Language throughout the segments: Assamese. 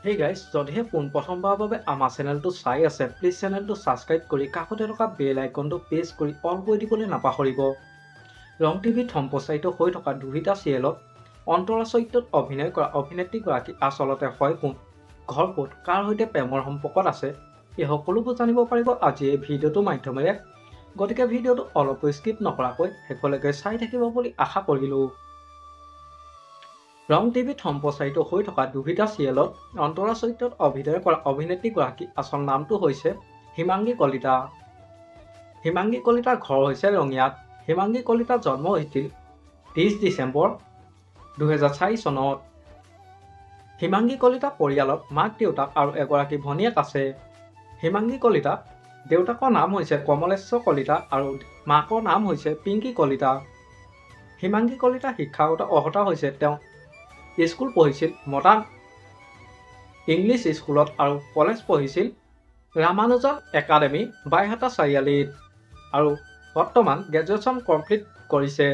Hey guys, যদিহে পোনপ্ৰথমবাৰৰ বাবে আমাৰ চেনেলটো চাই আছে, প্লিজ চেনেলটো ছাবস্ক্ৰাইব কৰি কাষতে থকা বেল আইকনটো প্ৰেছ কৰি অল কৰি দিবলৈ নাপাহৰিব। ৰং টিভিত সম্প্ৰচাৰিত হৈ থকা দুহিতা চিৰিয়েলত অন্তৰা চৰিত্ৰত অভিনয় কৰা অভিনেত্ৰীগৰাকী আচলতে হয় কোন, ঘৰ ক'ত, কাৰ সৈতে প্ৰেমৰ সম্পৰ্কত আছে, এই সকলোবোৰ জানিব পাৰিব আজি এই ভিডিঅ'টোৰ মাধ্যমেৰে। গতিকে ভিডিঅ'টো অলপো স্কিপ নকৰাকৈ শেষলৈকে চাই থাকিব বুলি আশা কৰিলোঁ। ৰং টিভিত সম্প্ৰচাৰিত হৈ থকা দুহিতা চিৰিয়েলত অন্তৰা চৰিত্ৰত অভিনয় কৰা অভিনেত্ৰীগৰাকীৰ আচল নামটো হৈছে হিমাংগী কলিতা। হিমাংগী কলিতাৰ ঘৰ হৈছে ৰঙিয়াত। হিমাংগী কলিতাৰ জন্ম হৈছিল 30 ডিচেম্বৰ 2004 চনত। হিমাংগী কলিতা পৰিয়ালত মাক দেউতাক আৰু এগৰাকী ভনীয়েক আছে। হিমাংগী কলিতা দেউতাকৰ নাম হৈছে কমলেশ্বৰ কলিতা আৰু মাকৰ নাম হৈছে পিংকী কলিতা। হিমাংগী কলিতাৰ শিক্ষাগত অৰ্হতা হৈছে তেওঁ স্কুল পঢ়িছিল মডাৰ্ণ ইংলিছ স্কুলত আৰু কলেজ পঢ়িছিল ৰামানুজন একাডেমী বাইহাটা চাৰিআলিত আৰু বৰ্তমান গ্ৰেজুৱেশ্যন কমপ্লিট কৰিছে।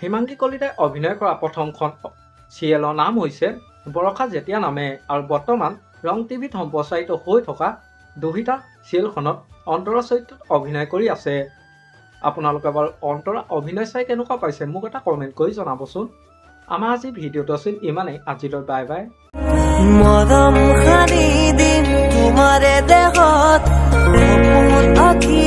হিমাংগী কলিতাই অভিনয় কৰা প্ৰথমখন চিৰিয়েলৰ নাম হৈছে বৰষা যেতিয়া নামে আৰু বৰ্তমান ৰং টিভিত সম্প্ৰচাৰিত হৈ থকা দুহিতা চিৰিয়েলখনত অন্তৰা চৰিত্ৰত অভিনয় কৰি আছে। আপোনালোকে বাৰু অন্তৰা অভিনয় চাই কেনেকুৱা পাইছে মোক এটা কমেণ্ট কৰি জনাবচোন। আমাৰ আজি ভিডিঅ'টো আছিল ইমানেই। আজিলৈ বাই বাই। মৰম সানি দিম তোমাৰে দেহত সপোন আঁকি